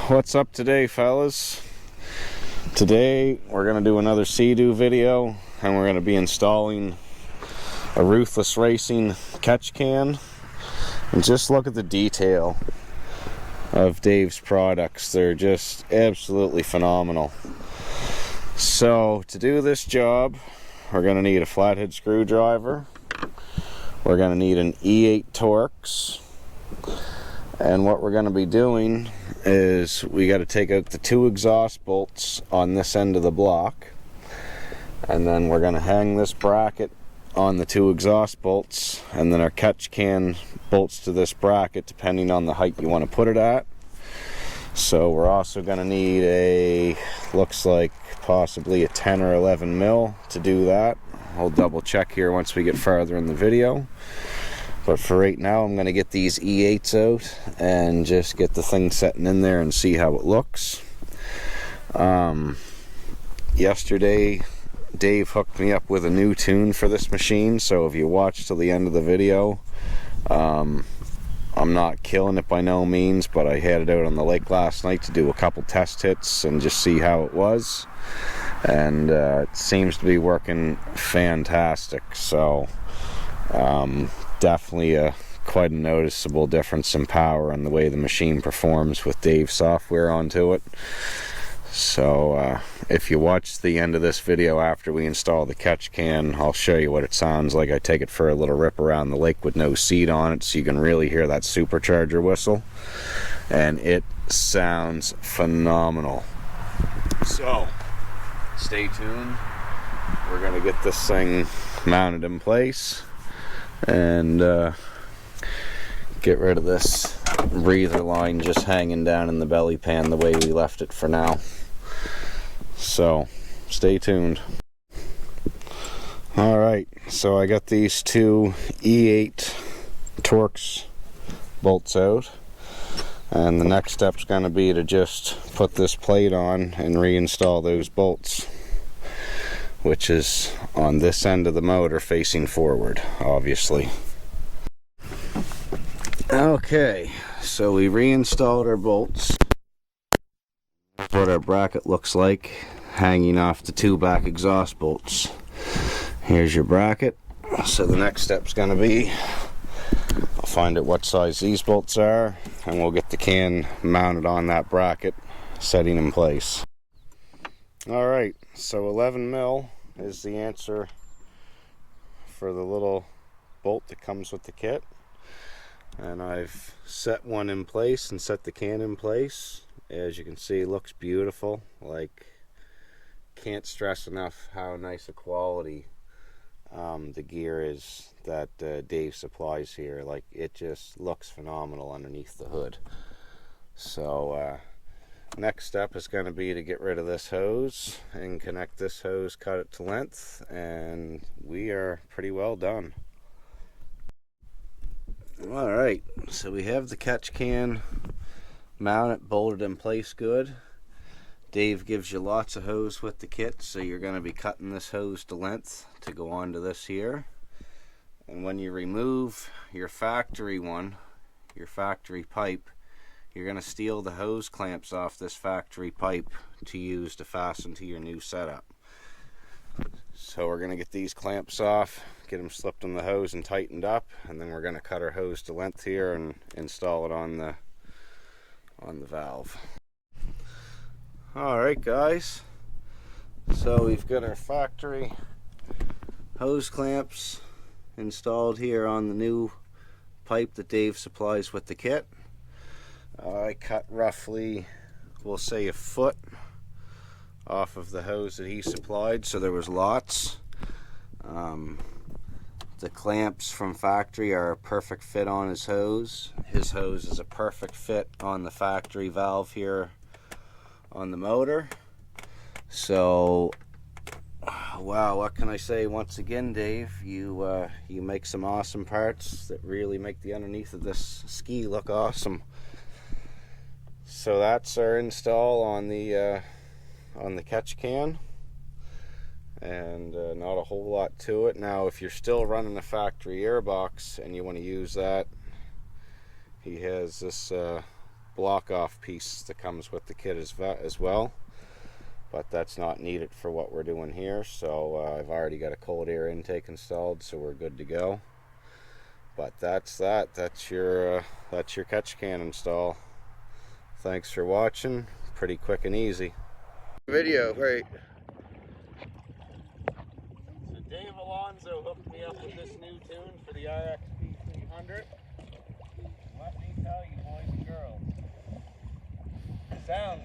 What's up today, fellas? Today we're going to do another Sea-Doo video, and we're going to be installing a Ruthless Racing catch can. And just look at the detail of Dave's products. They're just absolutely phenomenal. So to do this job, we're going to need a flathead screwdriver. We're going to need an E8 Torx. And what we're going to be doing is we got to take out the two exhaust bolts on this end of the block, and then we're going to hang this bracket on the two exhaust bolts, and then our catch can bolts to this bracket depending on the height you want to put it at. So we're also going to need a, looks like possibly a 10 or 11 mil to do that. I'll double check here once we get farther in the video. But for right now, I'm going to get these E8s out and just get the thing setting in there and see how it looks. Yesterday, Dave hooked me up with a new tune for this machine, so if you watch till the end of the video, I'm not killing it by no means, but I had it out on the lake last night to do a couple test hits and just see how it was. And it seems to be working fantastic, so definitely quite a noticeable difference in power and the way the machine performs with Dave's software onto it. So if you watch the end of this video after we install the catch can, I'll show you what it sounds like. I take it for a little rip around the lake with no seat on it, so you can really hear that supercharger whistle, and it sounds phenomenal. So stay tuned. We're gonna get this thing mounted in place and get rid of this breather line just hanging down in the belly pan the way we left it for now. So stay tuned. Alright, so I got these two E8 Torx bolts out, and the next step's going to be to just put this plate on and reinstall those bolts, which is on this end of the motor facing forward, obviously. Okay, so we reinstalled our bolts. That's what our bracket looks like, hanging off the two back exhaust bolts. Here's your bracket. So the next step's going to be, I'll find out what size these bolts are, and we'll get the can mounted on that bracket, setting in place. Alright, so 11 mil is the answer for the little bolt that comes with the kit, and I've set one in place and set the can in place. As you can see, it looks beautiful. Like, can't stress enough how nice a quality the gear is that Dave supplies here. Like, it just looks phenomenal underneath the hood. So next step is going to be to get rid of this hose and connect this hose, cut it to length, and we are pretty well done. Alright, so we have the catch can mounted, bolted in place good. Dave gives you lots of hose with the kit, so you're going to be cutting this hose to length to go onto this here. And when you remove your factory one, your factory pipe, you're going to steal the hose clamps off this factory pipe to use to fasten to your new setup. So we're going to get these clamps off, get them slipped on the hose and tightened up, and then we're going to cut our hose to length here and install it on the valve. Alright guys, so we've got our factory hose clamps installed here on the new pipe that Dave supplies with the kit. I cut roughly, we'll say, a foot off of the hose that he supplied, so there was lots. The clamps from factory are a perfect fit on his hose. His hose is a perfect fit on the factory valve here on the motor. So, wow, what can I say? Once again, Dave, you make some awesome parts that really make the underneath of this ski look awesome. So that's our install on the catch can, and not a whole lot to it. Now, if you're still running a factory airbox and you want to use that, he has this block off piece that comes with the kit as well, but that's not needed for what we're doing here. So I've already got a cold air intake installed, so we're good to go. But that's your catch can install. Thanks for watching. Pretty quick and easy video. Right, so Dave Alonso hooked me up with this new tune for the RXP 300. Let me tell you, boys and girls, sounds